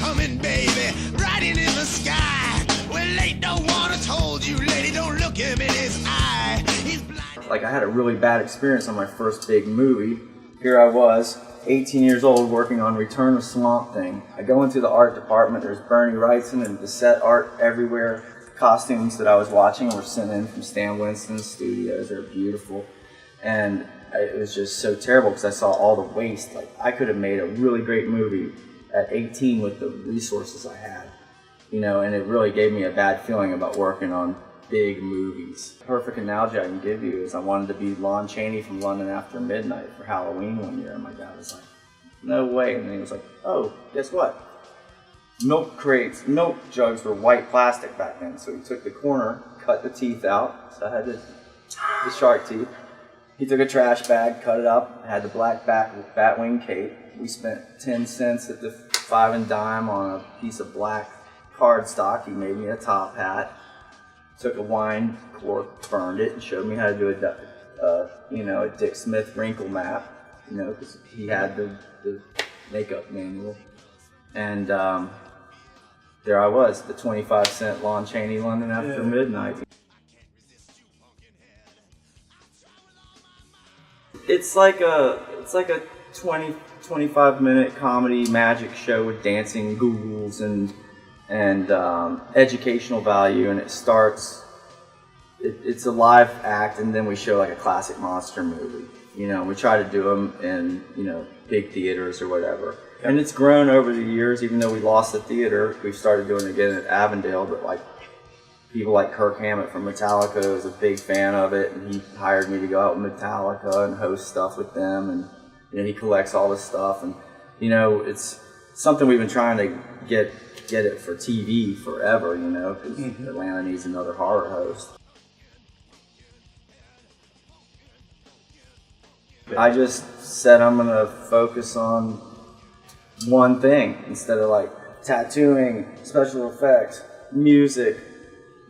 coming, baby, riding in the sky. Well, ain't no one has told you, lady, don't look him in his eye. He's blind. Like, I had a really bad experience on my first big movie. Here I was, 18 years old, working on Return of Swamp Thing. I go into the art department, there's Bernie Wrightson and the set art everywhere. Costumes that I was watching were sent in from Stan Winston's studios. They're beautiful. And it was just so terrible because I saw all the waste. Like, I could have made a really great movie at 18 with the resources I had, you know, and it really gave me a bad feeling about working on big movies. Perfect analogy I can give you is I wanted to be Lon Chaney from London After Midnight for Halloween one year, and my dad was like, no way. And then he was like, oh, guess what? Milk crates, milk jugs were white plastic back then, so he took the corner, cut the teeth out, so I had the shark teeth. He took a trash bag, cut it up, had the black batwing cape. We spent 10 cents at the 5 and dime on a piece of black cardstock. He made me a top hat, took a wine cork, burned it, and showed me how to do a Dick Smith wrinkle map, you know, because he had the makeup manual. And there I was, the 25-cent Lon Chaney London After Midnight. It's like a 20-25 minute comedy magic show with dancing ghouls and educational value, and it starts. It's a live act, and then we show like a classic monster movie. You know, we try to do them in, you know, big theaters or whatever. And it's grown over the years. Even though we lost the theater, we've started doing it again at Avondale. But like people like Kirk Hammett from Metallica is a big fan of it, and he hired me to go out with Metallica and host stuff with them. And you know, he collects all this stuff, and you know, it's something we've been trying to get it for TV forever. You know, because Atlanta needs another horror host. I just said I'm gonna focus on one thing instead of like tattooing, special effects, music.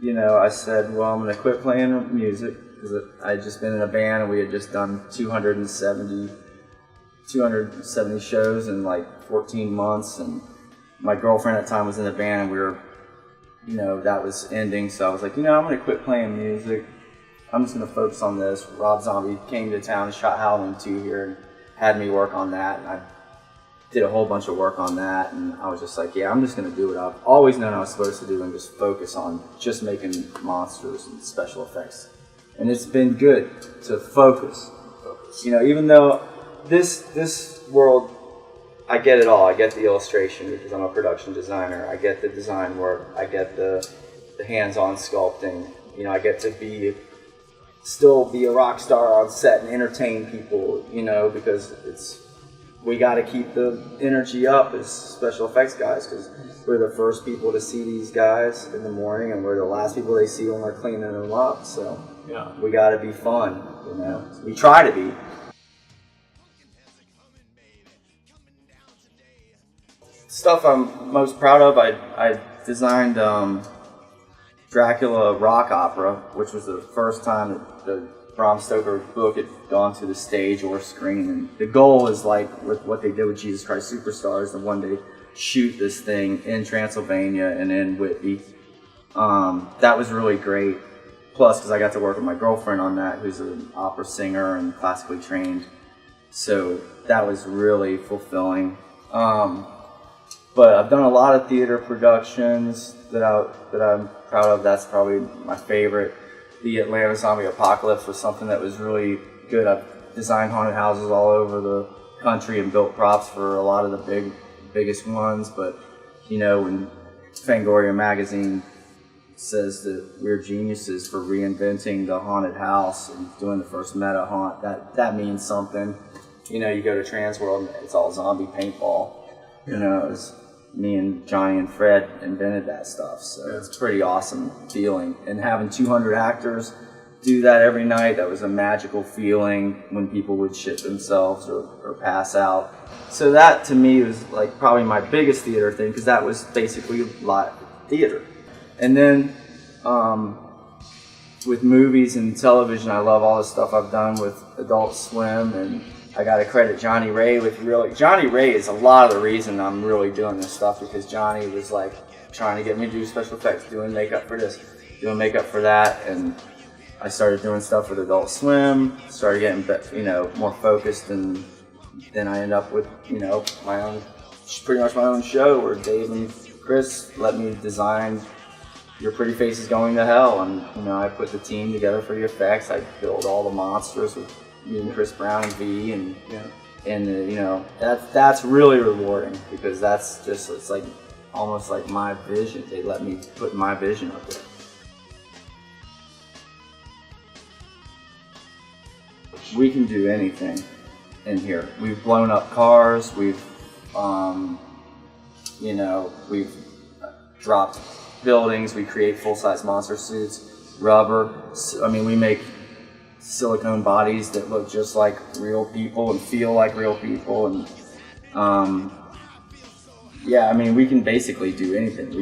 You know, I said, well, I'm gonna quit playing music because I had just been in a band and we had just done 270 shows in like 14 months, and my girlfriend at the time was in the band and we were, you know, that was ending. So I was like, you know, I'm gonna quit playing music. I'm just gonna focus on this. Rob Zombie came to town and shot Halloween 2 here and had me work on that, and I did a whole bunch of work on that, and I was just like, yeah, I'm just gonna do what I've always known I was supposed to do and just focus on just making monsters and special effects. And it's been good to focus. You know, even though this world, I get it all. I get the illustration because I'm a production designer. I get the design work. I get the hands-on sculpting. You know, I get to still be a rock star on set and entertain people, you know, because we got to keep the energy up as special effects guys, because we're the first people to see these guys in the morning, and we're the last people they see when they're cleaning them up. So we got to be fun, you know. We try to be. Stuff I'm most proud of, I designed Dracula rock opera, which was the first time that the Bram Stoker book had gone to the stage or screen. And the goal is like with what they did with Jesus Christ Superstar is to one day shoot this thing in Transylvania and in Whitby. That was really great. Plus, because I got to work with my girlfriend on that, who's an opera singer and classically trained. So that was really fulfilling. But I've done a lot of theater productions that I'm proud of. That's probably my favorite. The Atlanta Zombie Apocalypse was something that was really good. I've designed haunted houses all over the country and built props for a lot of the biggest ones. But you know, when Fangoria magazine says that we're geniuses for reinventing the haunted house and doing the first meta haunt, that means something. You know, you go to Transworld and it's all zombie paintball. You know, it was me and Johnny and Fred invented that stuff, so it's a pretty awesome feeling. And having 200 actors do that every night, that was a magical feeling when people would shit themselves or pass out. So that to me was like probably my biggest theater thing, because that was basically live theater. And then with movies and television, I love all the stuff I've done with Adult Swim, and I got to credit Johnny Ray with Johnny Ray is a lot of the reason I'm really doing this stuff, because Johnny was like trying to get me to do special effects, doing makeup for this, doing makeup for that, and I started doing stuff with Adult Swim, started getting, more focused, and then I ended up with, my own, pretty much my own show where Dave and Chris let me design Your Pretty Face Is Going to Hell, and, I put the team together for the effects. I built all the monsters with me and Chris Brown and V, and that's really rewarding, because that's just, it's like almost like my vision. They let me put my vision up there. We can do anything in here. We've blown up cars. We've dropped buildings. We create full-size monster suits, rubber. We make silicone bodies that look just like real people and feel like real people. And we can basically do anything.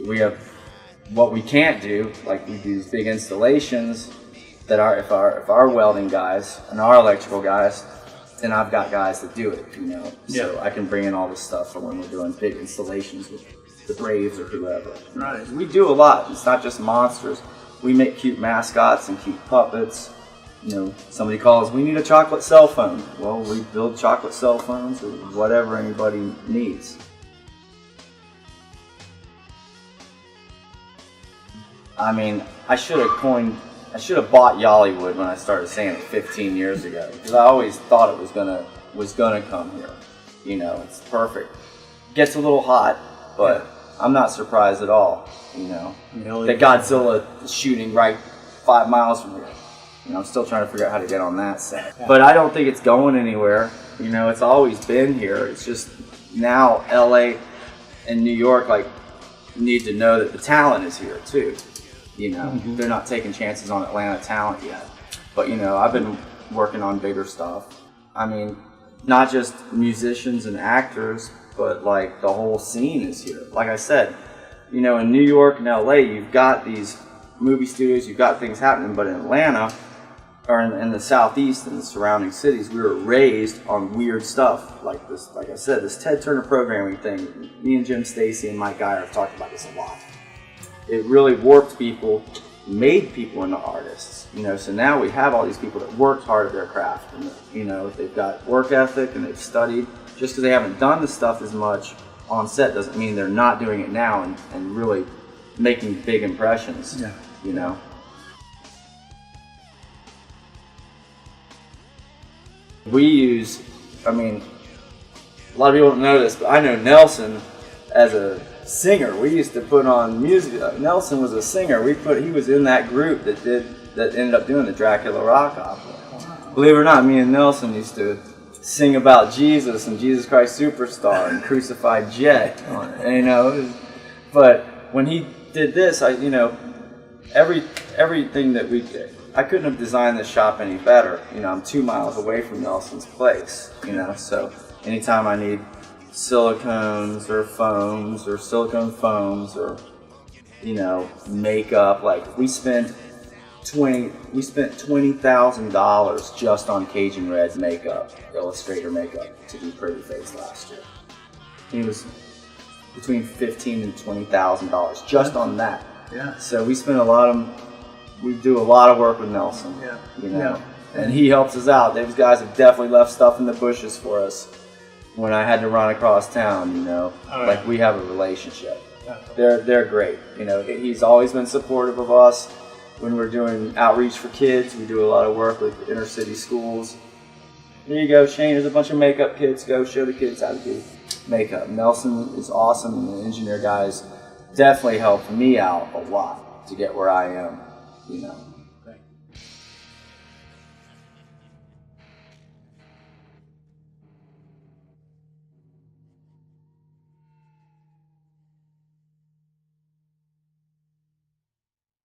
We have what we can't do, like we do these big installations. That if our welding guys and our electrical guys, then I've got guys that do it, So I can bring in all this stuff for when we're doing big installations with the Braves or whoever. Right. We do a lot. It's not just monsters. We make cute mascots and cute puppets. Somebody calls, we need a chocolate cell phone. Well, we build chocolate cell phones or whatever anybody needs. I should have bought Yollywood when I started saying it 15 years ago, because I always thought it was gonna come here. It's perfect. Gets a little hot, but I'm not surprised at all. That Godzilla is shooting right 5 miles from here. I'm still trying to figure out how to get on that set. But I don't think it's going anywhere. It's always been here. It's just now LA and New York need to know that the talent is here too. They're not taking chances on Atlanta talent yet. But, I've been working on bigger stuff. Not just musicians and actors, but the whole scene is here. Like I said, in New York and LA, you've got these movie studios, you've got things happening, but in Atlanta, or in the Southeast and the surrounding cities, we were raised on weird stuff like this. Like I said, this Ted Turner programming thing. Me and Jim Stacy and MacGuyver have talked about this a lot. It really warped people, made people into artists, so now we have all these people that worked hard at their craft, and they've got work ethic and they've studied. Just because they haven't done the stuff as much on set doesn't mean they're not doing it now and really making big impressions. We use, a lot of people don't know this, but I know Nelson as a singer. We used to put on music. Nelson was a singer. He was in that group that ended up doing the Dracula rock opera. Wow. Believe it or not, me and Nelson used to sing about Jesus and Jesus Christ Superstar and Crucified Jet. But when he did this, everything that we did, I couldn't have designed this shop any better. I'm 2 miles away from Nelson's place. So anytime I need silicones or foams or silicone foams or makeup, we spent $20,000 just on Cajun Red's makeup, illustrator makeup, to do Pretty Face last year. It was between $15,000 and $20,000 just on that. Yeah. So we spend we do a lot of work with Nelson. Yeah. And he helps us out. Those guys have definitely left stuff in the bushes for us when I had to run across town, we have a relationship. They're great. He's always been supportive of us when we're doing outreach for kids. We do a lot of work with inner city schools. There you go, Shane, there's a bunch of makeup kits. Go show the kids how to do makeup. Nelson is awesome, and the engineer guys definitely helped me out a lot to get where I am,